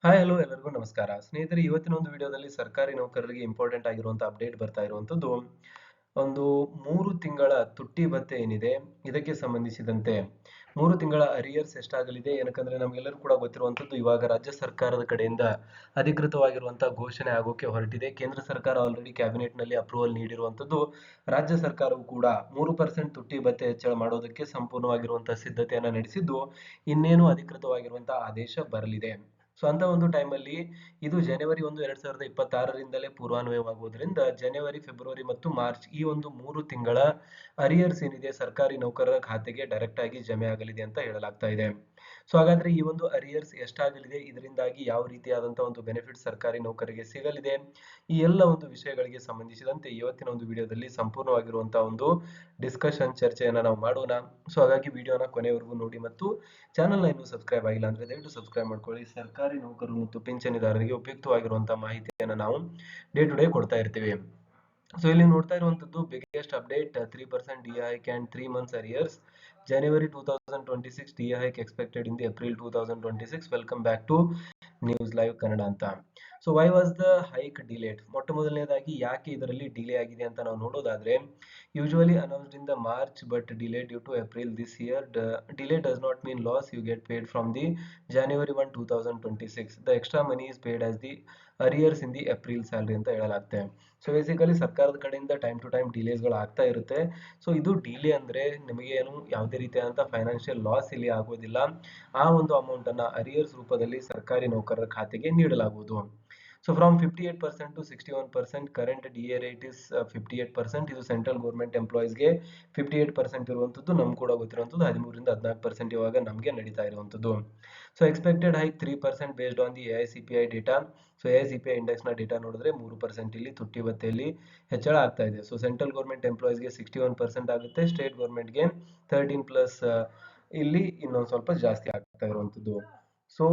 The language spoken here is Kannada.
ಹಾಯ್ ಹಲೋ ಎಲ್ಲರಿಗೂ ನಮಸ್ಕಾರ ಸ್ನೇಹಿತರೆ, ಇವತ್ತಿನ ಒಂದು ವಿಡಿಯೋದಲ್ಲಿ ಸರ್ಕಾರಿ ನೌಕರರಿಗೆ ಇಂಪಾರ್ಟೆಂಟ್ ಆಗಿರುವಂತ ಅಪ್ಡೇಟ್ ಬರ್ತಾ ಇರುವಂತದ್ದು ಒಂದು 3 ತಿಂಗಳ ತುಟ್ಟಿ ಭತ್ಯೆ ಏನಿದೆ ಇದಕ್ಕೆ ಸಂಬಂಧಿಸಿದಂತೆ 3 ತಿಂಗಳ ಅರಿಯರ್ಸ್ ಎಷ್ಟಾಗಲಿದೆ. ಏನಕ್ಕಂದ್ರೆ ನಮ್ಗೆಲ್ಲರೂ ಕೂಡ ಗೊತ್ತಿರುವಂತದ್ದು, ಇವಾಗ ರಾಜ್ಯ ಸರ್ಕಾರದ ಕಡೆಯಿಂದ ಅಧಿಕೃತವಾಗಿರುವಂತಹ ಘೋಷಣೆ ಆಗೋಕೆ ಹೊರಟಿದೆ. ಕೇಂದ್ರ ಸರ್ಕಾರ ಆಲ್ರೆಡಿ ಕ್ಯಾಬಿನೆಟ್ ನಲ್ಲಿ ಅಪ್ರೂವಲ್ ನೀಡಿರುವಂತದ್ದು. ರಾಜ್ಯ ಸರ್ಕಾರವು ಕೂಡ 3% ತುಟ್ಟಿ ಭತ್ಯೆ ಹೆಚ್ಚಳ ಮಾಡೋದಕ್ಕೆ ಸಂಪೂರ್ಣವಾಗಿರುವಂತಹ ಸಿದ್ಧತೆಯನ್ನ ನಡೆಸಿದ್ದು, ಇನ್ನೇನು ಅಧಿಕೃತವಾಗಿರುವಂತಹ ಆದೇಶ ಬರಲಿದೆ. ಸೊ ಅಂತ ಒಂದು ಟೈಮಲ್ಲಿ ಇದು ಜನವರಿ 1, 2026ರಿಂದಲೇ ಪೂರ್ವಾನ್ವಯವಾಗುವುದರಿಂದ ಜನವರಿ, ಫೆಬ್ರವರಿ ಮತ್ತು ಮಾರ್ಚ್ ಈ ಒಂದು 3 ತಿಂಗಳ ಅರಿಯರ್ಸ್ ಏನಿದೆ ಸರ್ಕಾರಿ ನೌಕರರ ಖಾತೆಗೆ ಡೈರೆಕ್ಟ್ ಆಗಿ ಜಮೆ ಆಗಲಿದೆ ಅಂತ ಹೇಳಲಾಗ್ತಾ ಇದೆ. ಸೊ ಹಾಗಾದ್ರೆ ಈ ಒಂದು ಅರಿಯರ್ಸ್ ಎಷ್ಟಾಗಲಿದೆ, ಇದರಿಂದಾಗಿ ಯಾವ ರೀತಿಯಾದಂತಹ ಒಂದು ಬೆನಿಫಿಟ್ ಸರ್ಕಾರಿ ನೌಕರರಿಗೆ ಸಿಗಲಿದೆ, ಈ ಎಲ್ಲ ಒಂದು ವಿಷಯಗಳಿಗೆ ಸಂಬಂಧಿಸಿದಂತೆ ಇವತ್ತಿನ ಒಂದು ವಿಡಿಯೋದಲ್ಲಿ ಸಂಪೂರ್ಣವಾಗಿರುವಂತಹ ಒಂದು ಡಿಸ್ಕಷನ್ ಚರ್ಚೆಯನ್ನ ನಾವು ಮಾಡೋಣ. ಸೊ ಹಾಗಾಗಿ ವಿಡಿಯೋನ ಕೊನೆವರೆಗೂ ನೋಡಿ ಮತ್ತು ಚಾನಲ್ನ ಇನ್ನೂ ಸಬ್ಸ್ಕ್ರೈಬ್ ಆಗಿಲ್ಲ ಅಂದ್ರೆ ದಯವಿಟ್ಟು ಸಬ್ಸ್ಕ್ರೈಬ್ ಮಾಡ್ಕೊಳ್ಳಿ. ಸರ್ಕಾರಿ ನೌಕರರು ಮತ್ತು ಪಿಂಚಣಿದಾರರಿಗೆ ಉಪಯುಕ್ತವಾಗಿರುವಂತಹ ಮಾಹಿತಿಯನ್ನು ನಾವು ಡೇ ಟು ಡೇ ಕೊಡ್ತಾ ಇರ್ತೀವಿ. ಸೊ ಇಲ್ಲಿ ನೋಡ್ತಾ ಇರುವಂತದ್ದು biggest update, 3% DA hike and 3 months arrears. January 2026 DA hike expected in the April 2026. Welcome back to news live Kannada ಅಂತ. So why was the hike delayed? ಮೊಟ್ಟ ಮೊದಲನೇದಾಗಿ ಯಾಕೆ ಇದರಲ್ಲಿ ಡಿಲೇ ಆಗಿದೆ ಅಂತ ನಾವು ನೋಡೋದಾದ್ರೆ, usually announced in the March but delay due to April this year. Delay does not mean loss, you get paid from the January 1, 2026. The extra money is paid as the arrears in the April salary ಅಂತ ಹೇಳಲಾಗ್ತದೆ. ಸೊ ಬೇಸಿಕಲಿ ಸರ್ಕಾರದ ಕಡೆಯಿಂದ ಟೈಮ್ ಟು ಟೈಮ್ ಡಿಲೇಸ್ಗಳು ಆಗ್ತಾ ಇರುತ್ತೆ. ಸೊ ಇದು ಡಿಲೇ ಅಂದ್ರೆ ನಿಮಗೆ ಏನು ಯಾವುದೇ ರೀತಿಯಾದಂತಹ ಫೈನಾನ್ಷಿಯಲ್ ಲಾಸ್ ಇಲ್ಲಿ ಆಗೋದಿಲ್ಲ. ಆ ಒಂದು ಅಮೌಂಟ್ ಅನ್ನ ಅರಿಯರ್ಸ್ ರೂಪದಲ್ಲಿ ಸರ್ಕಾರಿ ನೌಕರರ ಖಾತೆಗೆ ನೀಡಲಾಗುವುದು. So from 58% to 61%, current DA rate is 58%. ಇದು ಸೆಂಟ್ರಲ್ ಗೌರ್ಮೆಂಟ್ ಎಂಪ್ಲಾಯೀಸ್ಗೆ 58% ಇರುವಂತದ್ದು. ನಮ್ಗೆ ಕೂಡ ಗೊತ್ತಿರುವಂತದ್ದು 13ರಿಂದ 14% ಇವಾಗ ನಮಗೆ ನಡೀತಾ ಇರುವಂತದ್ದು. So expected hike 3% based on the AICPI data. So AICPI index ನ ಡೇಟಾ ನೋಡಿದ್ರೆ 3% ಇಲ್ಲಿ ತುಟ್ಟಿ ಭತ್ಯೆಯಲ್ಲಿ ಹೆಚ್ಚಳ ಆಗ್ತಾ ಇದೆ. ಸೊ ಸೆಂಟ್ರಲ್ ಗೌರ್ಮೆಂಟ್ ಎಂಪ್ಲಾಯೀಸ್ಗೆ 61% ಆಗುತ್ತೆ, ಸ್ಟೇಟ್ ಗೌರ್ಮೆಂಟ್ಗೆ 13 ಪ್ಲಸ್ ಇಲ್ಲಿ ಇನ್ನೊಂದು ಸ್ವಲ್ಪ ಜಾಸ್ತಿ ಆಗ್ತಾ ಇರುವಂತದ್ದು. ಸೊ